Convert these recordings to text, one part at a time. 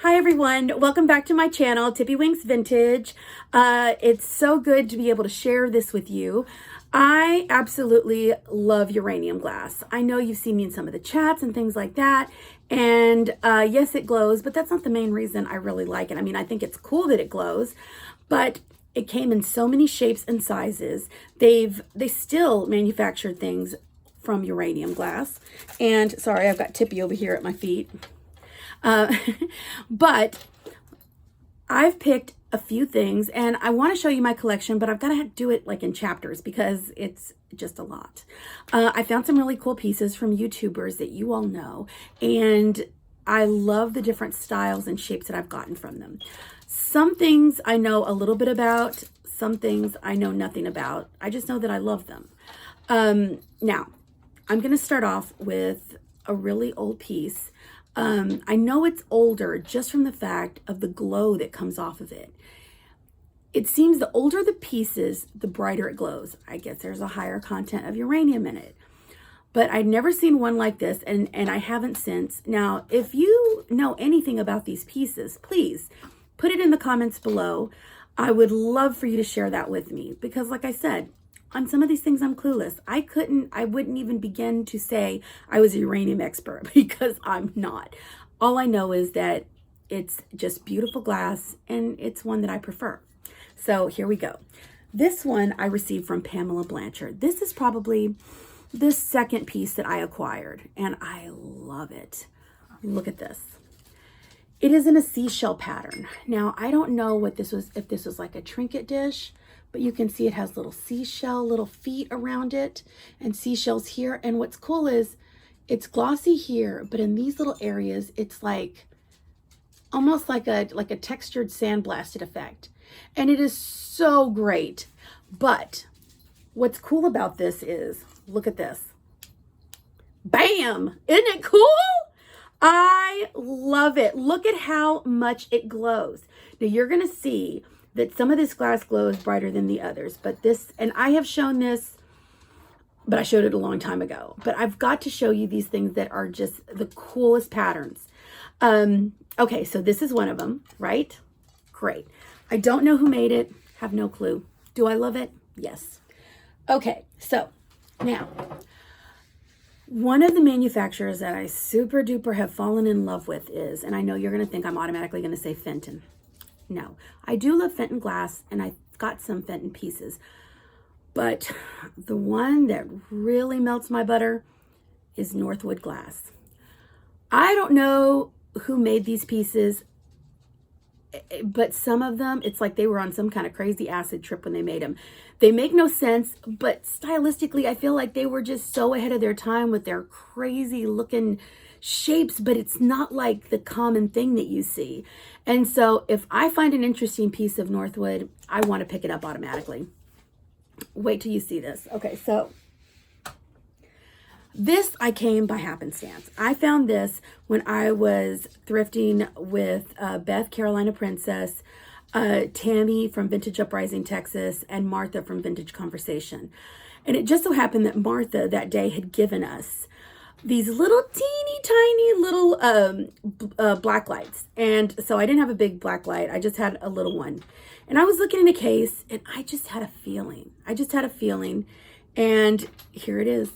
Hi everyone, welcome back to my channel, Tippy Winks Vintage. It's so good to be able to share this with you. I absolutely love uranium glass. I know you've seen me in some of the chats and things like that. And yes, it glows, but that's not the main reason I really like it. I mean, I think it's cool that it glows, but it came in so many shapes and sizes. They still manufacture things from uranium glass. And sorry, I've got Tippy over here at my feet. But I've picked a few things and I want to show you my collection, but I've got to do it like in chapters because it's just a lot. I found some really cool pieces from YouTubers that you all know, and I love the different styles and shapes that I've gotten from them. Some things I know a little bit about, some things I know nothing about. I just know that I love them. Now, I'm going to start off with a really old piece. I know it's older just from the fact of the glow that comes off of it. It seems the older the pieces, the brighter it glows. I guess there's a higher content of uranium in it. But I'd never seen one like this, and I haven't since. Now, if you know anything about these pieces, please put it in the comments below. I would love for you to share that with me because, like I said, on some of these things, I'm clueless. I wouldn't even begin to say I was a uranium expert because I'm not. All I know is that it's just beautiful glass and it's one that I prefer. So here we go. This one I received from Pamela Blanchard. This is probably the second piece that I acquired and I love it. Look at this. It is in a seashell pattern. Now, I don't know what this was, if this was like a trinket dish, but you can see it has little seashell, little feet around it and seashells here. And what's cool is it's glossy here, but in these little areas, it's like almost like a textured sandblasted effect. And it is so great. But what's cool about this is, look at this. Bam! Isn't it cool? I love it. Look at how much it glows. Now you're going to see that some of this glass glows brighter than the others, but this, and I have shown this, but I showed it a long time ago, but I've got to show you these things that are just the coolest patterns. Okay, so this is one of them, right? Great. I don't know who made it, have no clue. Do I love it? Yes. Okay, so now, one of the manufacturers that I super duper have fallen in love with is, and I know you're going to think I'm automatically going to say Fenton. No, I do love Fenton glass and I've got some Fenton pieces, but the one that really melts my butter is Northwood glass. I don't know who made these pieces, but some of them, it's like they were on some kind of crazy acid trip when they made them. They make no sense, but stylistically, I feel like they were just so ahead of their time with their crazy looking shapes, but it's not like the common thing that you see. And so if I find an interesting piece of Northwood, I want to pick it up automatically. Wait till you see this. Okay, so this I came by happenstance. I found this when I was thrifting with Beth, Carolina Princess, Tammy from Vintage Uprising, Texas, and Martha from Vintage Conversation. And it just so happened that Martha that day had given us these little teeny tiny little black lights. And so I didn't have a big black light. I just had a little one. And I was looking in a case and I just had a feeling. And here it is.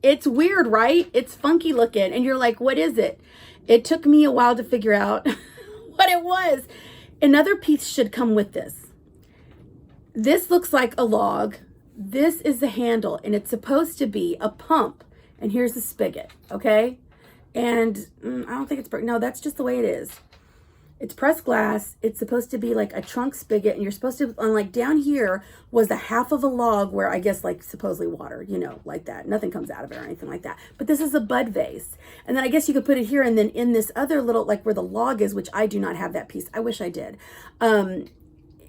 It's weird, right? It's funky looking. And you're like, what is it? It took me a while to figure out what it was. Another piece should come with this. This looks like a log. This is the handle and it's supposed to be a pump. And here's the spigot, okay? And I don't think it's, no, that's just the way it is. It's pressed glass. It's supposed to be like a trunk spigot. And you're supposed to, like down here was the half of a log where I guess like supposedly water, you know, like that. Nothing comes out of it or anything like that. But this is a bud vase. And then I guess you could put it here and then in this other little, like where the log is, which I do not have that piece. I wish I did. In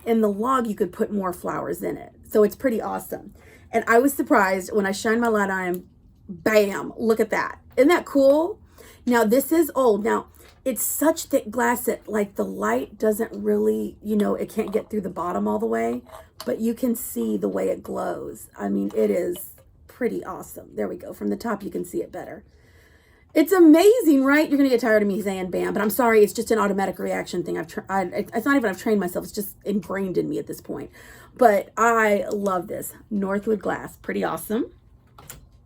the log, you could put more flowers in it. So it's pretty awesome. And I was surprised when I shined my light on him. Bam, look at that. Isn't that cool? Now this is old. Now it's such thick glass that like the light doesn't really, you know, it can't get through the bottom all the way, but you can see the way it glows. I mean, it is pretty awesome. There we go. From the top, you can see it better. It's amazing, right? You're going to get tired of me saying bam, but I'm sorry. It's just an automatic reaction thing. It's not even I've trained myself. It's just ingrained in me at this point. But I love this. Northwood glass. Pretty awesome.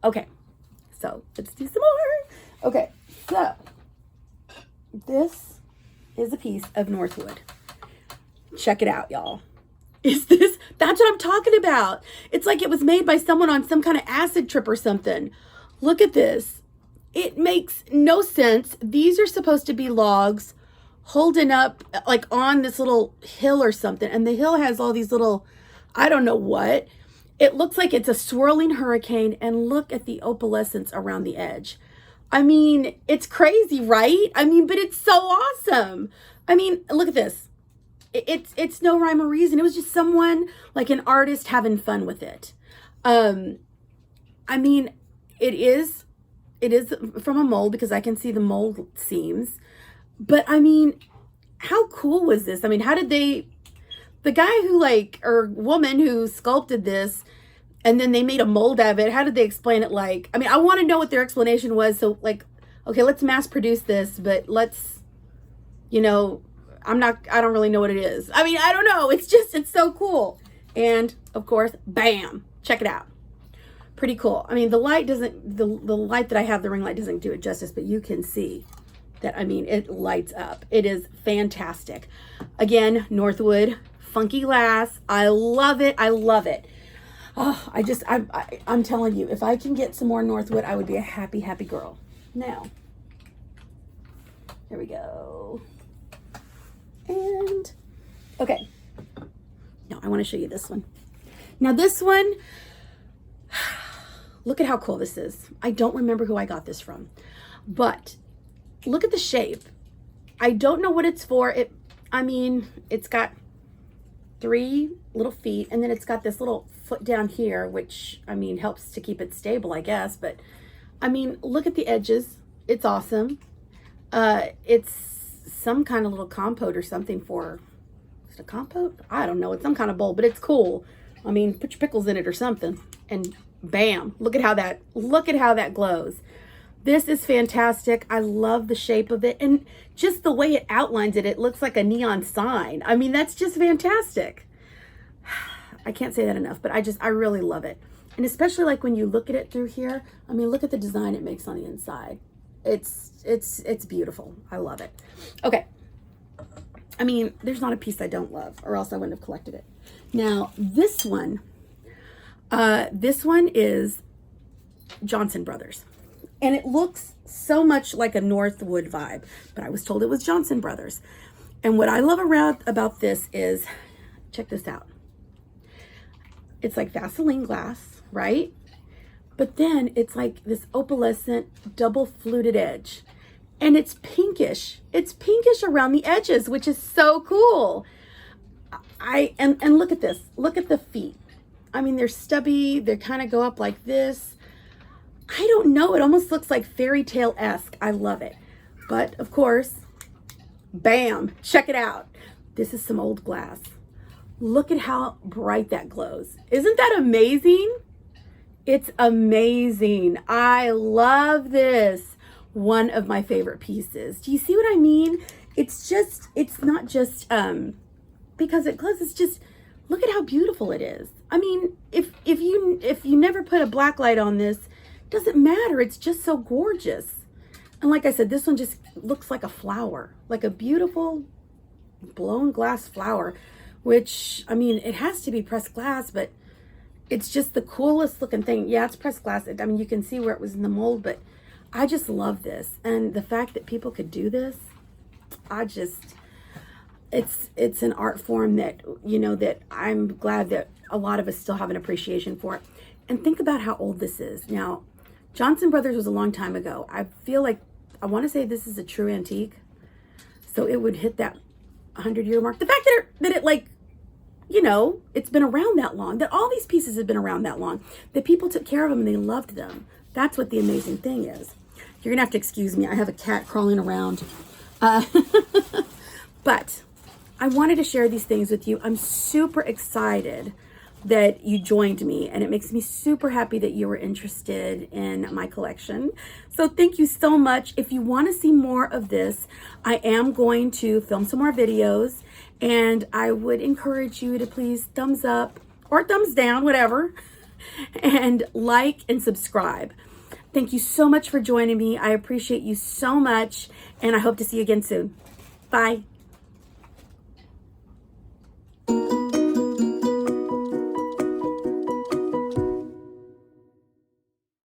Okay. So let's do some more. Okay. So this is a piece of Northwood. Check it out, y'all. That's what I'm talking about. It's like it was made by someone on some kind of acid trip or something. Look at this. It makes no sense. These are supposed to be logs holding up like on this little hill or something. And the hill has all these little, I don't know what. It looks like it's a swirling hurricane, and look at the opalescence around the edge. I mean, it's crazy, right? I mean, but it's so awesome. I mean, look at this. It's no rhyme or reason. It was just someone, like an artist, having fun with it. I mean, it is from a mold because I can see the mold seams. But I mean, how cool was this? I mean, how did the guy who or woman who sculpted this, and then they made a mold of it, how did they explain it? I mean, I want to know what their explanation was. So okay, let's mass produce this, but let's, I don't really know what it is. I mean, I don't know. It's so cool. And of course, bam, check it out. Pretty cool. I mean, the light doesn't, the light that I have, the ring light doesn't do it justice, but you can see that, I mean, it lights up. It is fantastic. Again, Northwood, funky glass. I love it. I love it. Oh, I'm telling you, if I can get some more Northwood, I would be a happy, happy girl. Now, here we go. And, okay. Now, I want to show you this one. Now, this one, look at how cool this is. I don't remember who I got this from, but look at the shape. I don't know what it's for. It's got 3 little feet, and then it's got this little foot down here, which, helps to keep it stable, I guess. But, look at the edges. It's awesome. It's some kind of little compote or something for, is it a compote? I don't know. It's some kind of bowl, but it's cool. Put your pickles in it or something, and bam, look at how that glows. This is fantastic. I love the shape of it, and just the way it outlines it. It looks like a neon sign. That's just fantastic. I can't say that enough, but I really love it. And especially when you look at it through here, look at the design it makes on the inside. It's beautiful. I love it. Okay. There's not a piece I don't love, or else I wouldn't have collected it. Now, this one is Johnson Brothers. And it looks so much like a Northwood vibe, but I was told it was Johnson Brothers. And what I love about this is, check this out. It's like Vaseline glass, right? But then it's like this opalescent double fluted edge. And it's pinkish. It's pinkish around the edges, which is so cool. And look at this. Look at the feet. They're stubby. They kind of go up like this. I don't know. It almost looks like fairy tale-esque. I love it. But of course, bam, check it out. This is some old glass. Look at how bright that glows. Isn't that amazing? It's amazing. I love this. One of my favorite pieces. Do you see what I mean? It's not just because it glows. It's just, look at how beautiful it is. If you never put a black light on this, it doesn't matter. It's just so gorgeous. And like I said, this one just looks like a flower, like a beautiful blown glass flower, which, it has to be pressed glass, but it's just the coolest looking thing. Yeah, it's pressed glass. You can see where it was in the mold, but I just love this. And the fact that people could do this, it's an art form that, that I'm glad that a lot of us still have an appreciation for it. And think about how old this is. Now, Johnson Brothers was a long time ago. I feel like, I want to say this is a true antique. So it would hit that 100-year mark. The fact that it it's been around that long, that all these pieces have been around that long, that people took care of them and they loved them. That's what the amazing thing is. You're going to have to excuse me. I have a cat crawling around. But I wanted to share these things with you. I'm super excited that you joined me, and it makes me super happy that you were interested in my collection. So thank you so much. If you want to see more of this, I am going to film some more videos, and I would encourage you to please thumbs up or thumbs down, whatever, and like and subscribe. Thank you so much for joining me. I appreciate you so much, and I hope to see you again soon. Bye.